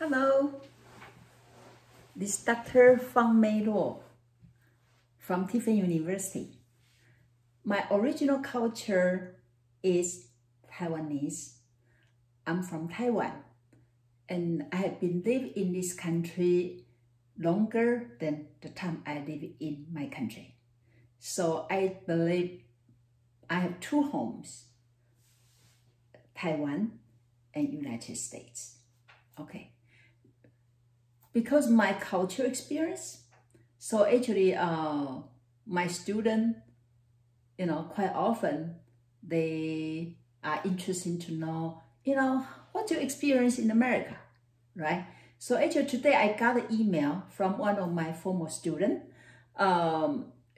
Hello, this is Dr. Fang-Mei Law from Tiffany University. My original culture is Taiwanese. I'm from Taiwan, and I have been living in this country longer than the time I live in my country. So I believe I have two homes, Taiwan and United States. Okay. Because my culture experience, so actually my student, quite often they are interested to know, what you experience in America, right? So actually today I got an email from one of my former students.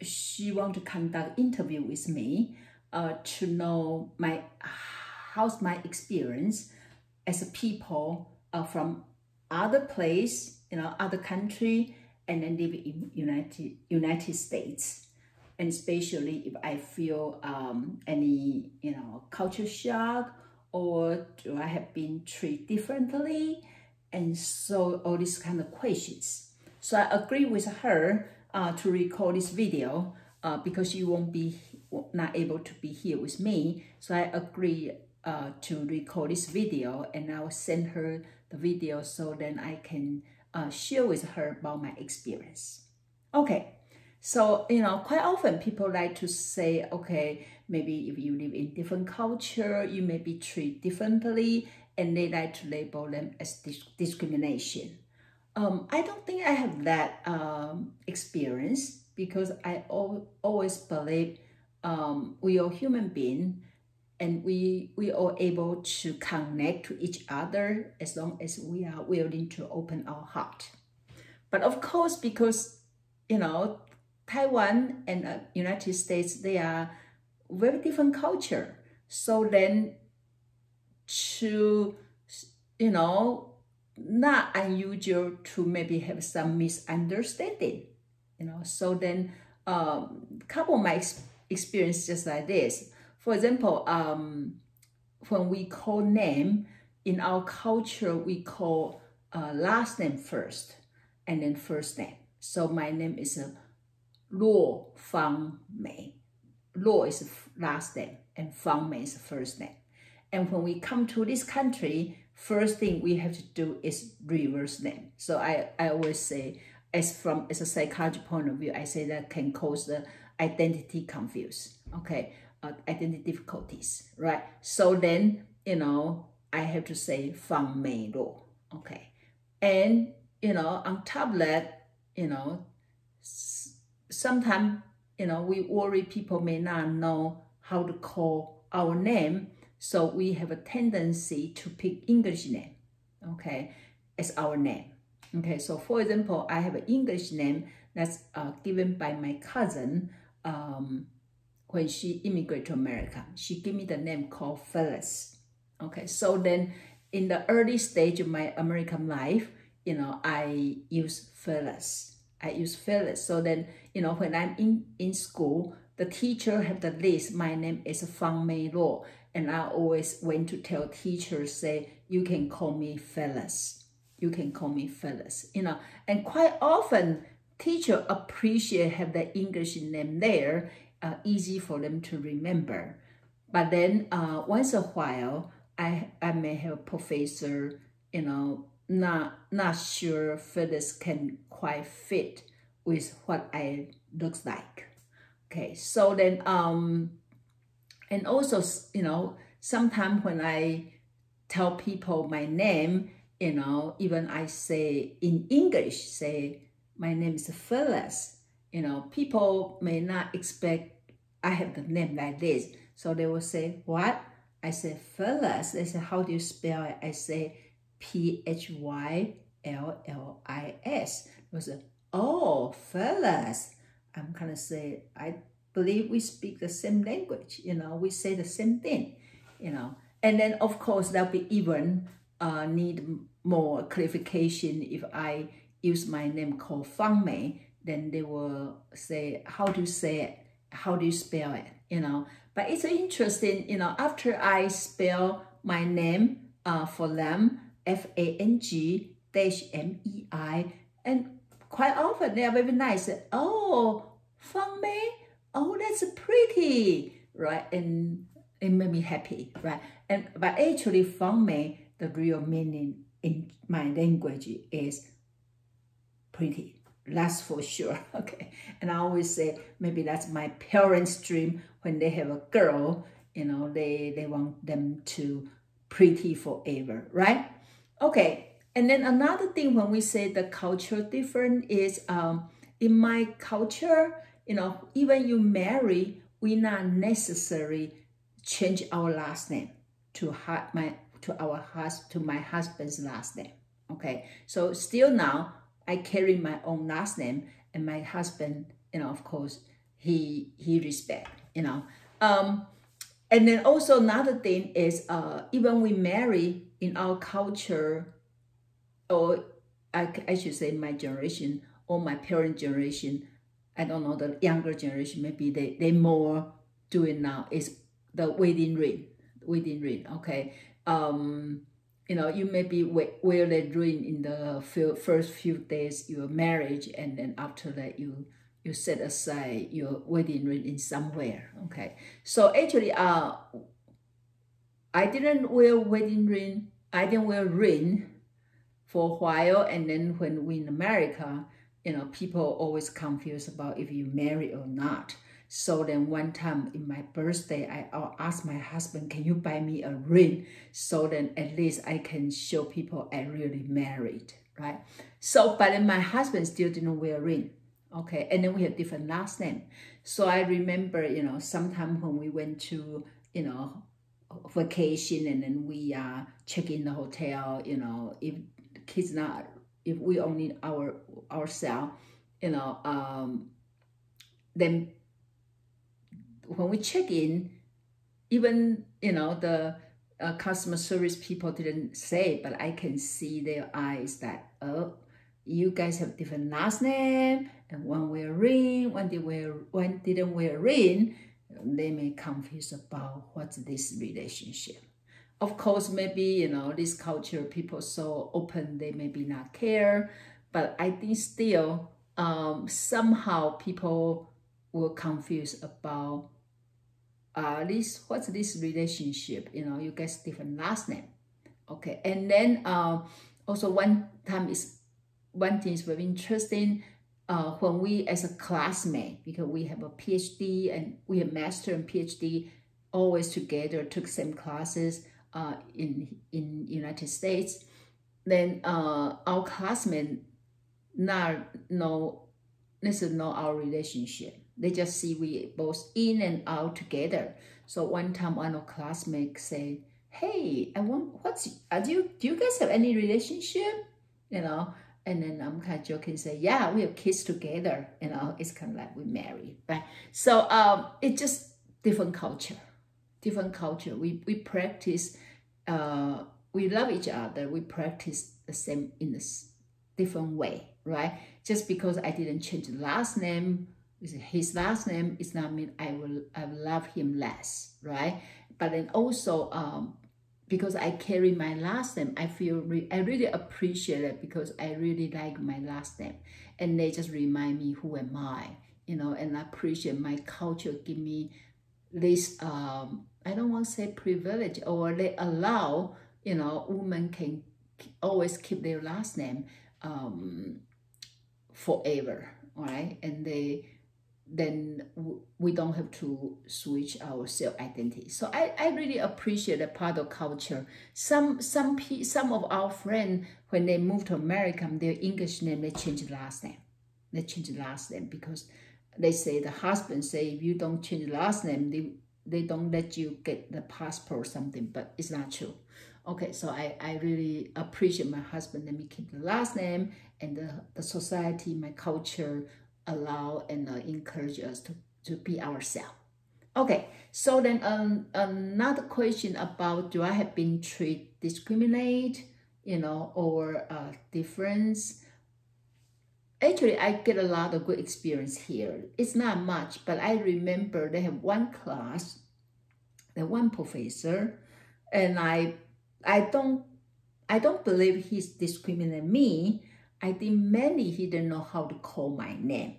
She want to conduct interview with me to know how's my experience as a people from other place, other country, and then live in United States. And especially if I feel any, culture shock, or do I have been treated differently? And so all these kind of questions. So I agree with her to record this video because you won't be not able to be here with me. So I agree to record this video, and I will send her the video so then I can share with her about my experience. Okay, so quite often people like to say, okay, maybe if you live in different culture, you may be treated differently, and they like to label them as discrimination. I don't think I have that experience, because I always believe we are human beings, and we are able to connect to each other as long as we are willing to open our heart. But of course, because Taiwan and United States, they are very different culture. So then to not unusual to maybe have some misunderstanding. So then couple of my experience just like this. For example, when we call name, in our culture, we call last name first and then first name. So my name is Law Fang-Mei. Law is last name and Fang-Mei is first name. And when we come to this country, first thing we have to do is reverse name. So I always say, as a psychology point of view, I say that can cause the identity confuse. Okay. Identity difficulties, right? So then, I have to say Fang-Mei Law, okay? And, on top of that, sometimes, we worry people may not know how to call our name, so we have a tendency to pick English name, okay, as our name. Okay, so for example, I have an English name that's given by my cousin, when she immigrated to America. She gave me the name called Phyllis. Okay, so then in the early stage of my American life, I use Phyllis. So then, when I'm in school, the teacher have the list. My name is Fang-Mei Law, and I always went to tell teachers, say, you can call me Phyllis. You can call me Phyllis. And quite often, teacher appreciate have the English name there. Easy for them to remember. But then once a while, I may have a professor, not sure Phyllis can quite fit with what I looks like. Okay, so then and also sometimes when I tell people my name, even I say in English, say my name is Phyllis. People may not expect I have the name like this. So they will say, what? I say, Phyllis. They say, how do you spell it? I say, Phyllis. They say, oh, Phyllis. I'm kind of say, I believe we speak the same language. We say the same thing, And then, of course, there'll be even need more clarification if I use my name called Fang-Mei. Then they will say, how do you say it? How do you spell it? But it's interesting, after I spell my name for them, Fang, Fang-Mei, and quite often they are very nice. Oh, Fang-Mei, oh, that's pretty, right? And it made me happy, right? But actually, Fang-Mei, the real meaning in my language is pretty. That's for sure. Okay. And I always say maybe that's my parents' dream when they have a girl, they want them to pretty forever, right? Okay. And then another thing when we say the culture different is in my culture, even you marry, we not necessarily change our last name to my husband's last name. Okay. So still now I carry my own last name, and my husband, of course, he respect, And then also another thing is, even we marry in our culture, or I should say my generation or my parent generation, I don't know, the younger generation, maybe they more do it now, is the wedding ring, okay? You maybe wear that ring in the first few days your marriage, and then after that you set aside your wedding ring in somewhere, okay? So actually, I didn't wear wedding ring. I didn't wear ring for a while, and then when we in America, people always confused about if you marry or not. So then one time in my birthday, I asked my husband, can you buy me a ring? So then at least I can show people I really married, right? So, but then my husband still didn't wear a ring, okay? And then we have different last name. So I remember, sometime when we went to, vacation, and then we check in the hotel, if the kids not, if we only ourselves, then when we check in, even, the customer service people didn't say, but I can see their eyes that, oh, you guys have different last name, and one wear a ring, one didn't wear a ring. They may confuse about what's this relationship. Of course, maybe, this culture, people so open, they maybe not care, but I think still, somehow people will confuse about what's this relationship, you guys different last name, okay? And then also one thing is very interesting, when we as a classmate, because we have a PhD and we have master and PhD always together, took same classes in United States, then our classmates not necessarily know our relationship. They just see we both in and out together. So one time one of our classmates say, hey, do you guys have any relationship? And then I'm kind of joking, say, yeah, we have kids together. It's kind of like we married, right? So it's just different culture. We practice, we love each other. We practice the same in a different way, right? Just because I didn't change the last name, his last name, is not mean I love him less, right? But then also, because I carry my last name, I really appreciate it, because I really like my last name, and they just remind me who am I, and I appreciate my culture give me this, I don't want to say privilege, or they allow, women can always keep their last name forever, right? And then we don't have to switch our self-identity. So I really appreciate a part of culture. Some of our friends, when they move to America, their English name, they change the last name. They change the last name because they say, the husband say, if you don't change the last name, they don't let you get the passport or something, but it's not true. Okay, so I really appreciate my husband let me keep the last name, and the society, my culture, allow and encourage us to be ourselves. Okay, so then another question about, do I have been treated discriminate, or difference? Actually, I get a lot of good experience here. It's not much, but I remember they have one class, the one professor, and I don't I don't believe he's discriminating me. I think mainly he didn't know how to call my name.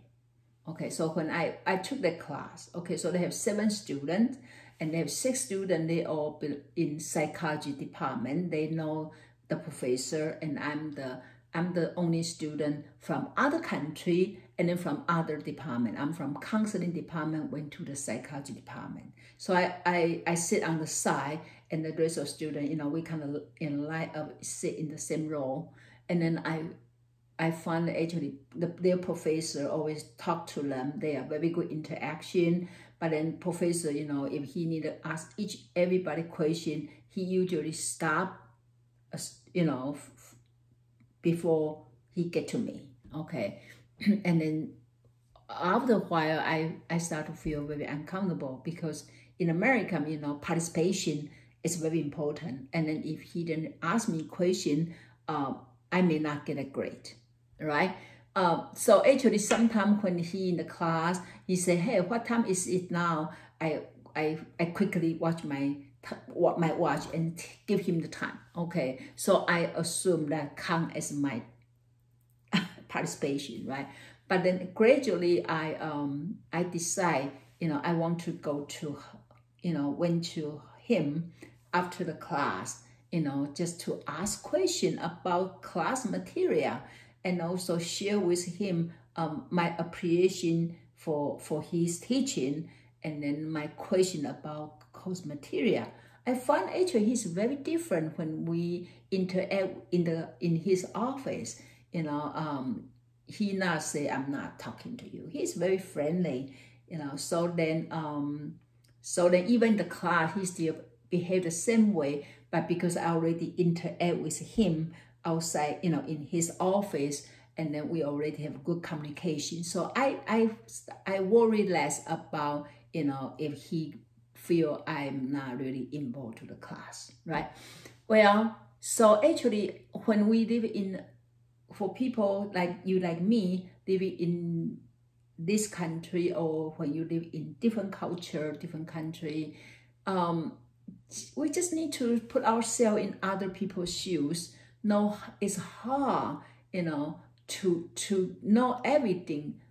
Okay, so when I took the class, okay, so they have 7 students, and they have 6 students, they all in psychology department. They know the professor, and I'm the only student from other country, and then from other department. I'm from counseling department, went to the psychology department. So I sit on the side, and the rest of students, you know, we kind of in line of sit in the same row. And then I find actually their professor always talk to them. They are very good interaction. But then professor, you know, if he need to ask everybody question, he usually stop, you know, before he get to me. Okay, and then after a while, I start to feel very uncomfortable, because in America, you know, participation is very important. And then if he didn't ask me question, I may not get a grade, right? So actually, sometimes when he in the class, he say, "Hey, what time is it now?" I quickly watch my watch and give him the time. Okay, so I assume that count as my participation, right? But then gradually, I decide, you know, I want to go to, you know, went to him after the class, you know, just to ask question about class material, and also share with him my appreciation for his teaching, and then my question about course material. I find actually he's very different when we interact in his office. You know, he not say, "I'm not talking to you." He's very friendly, you know. So then even the class, he still behave the same way. But because I already interact with him outside, you know, in his office, and then we already have good communication. So I worry less about, you know, if he feel I'm not really involved to the class, right? Well, so actually, when we live in, for people like you, like me, living in this country, or when you live in different culture, different country, we just need to put ourselves in other people's shoes. No, it's hard, you know, to know everything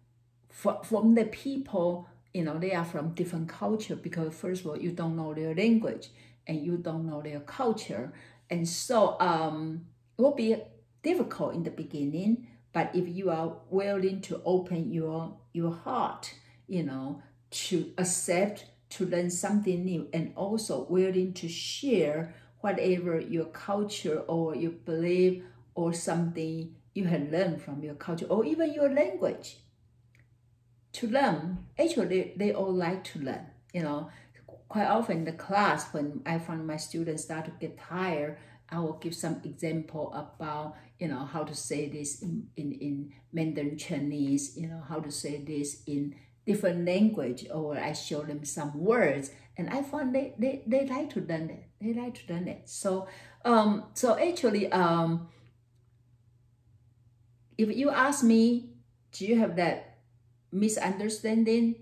from the people, you know, they are from different culture, because first of all, you don't know their language, and you don't know their culture. And so it will be difficult in the beginning, but if you are willing to open your heart, you know, to accept, to learn something new, and also willing to share whatever your culture or your belief or something you have learned from your culture, or even your language, to learn. Actually, they all like to learn, you know. Quite often in the class, when I find my students start to get tired, I will give some example about, you know, how to say this in Mandarin Chinese, you know, how to say this in different language, or I show them some words, and I find they like to learn it. They like to learn it. So actually, if you ask me, do you have that misunderstanding?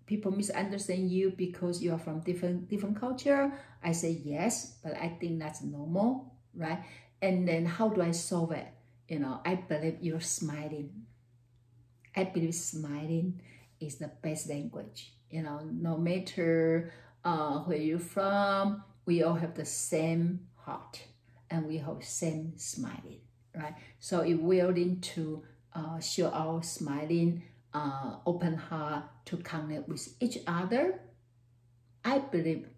People misunderstand you because you are from different culture? I say yes, but I think that's normal, right? And then how do I solve it? You know, I believe you're smiling. I believe smiling is the best language. You know, no matter where you're from, we all have the same heart, and we have same smiling, right? So if we're willing to show our smiling, open heart to connect with each other, I believe,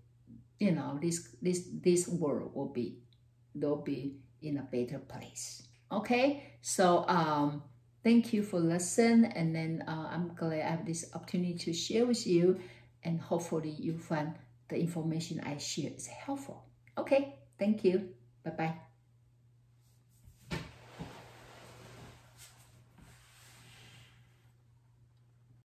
you know, this world will be in a better place. Okay, so thank you for listening, and then I'm glad I have this opportunity to share with you, and hopefully you find the information I share is helpful. Okay, thank you. Bye-bye.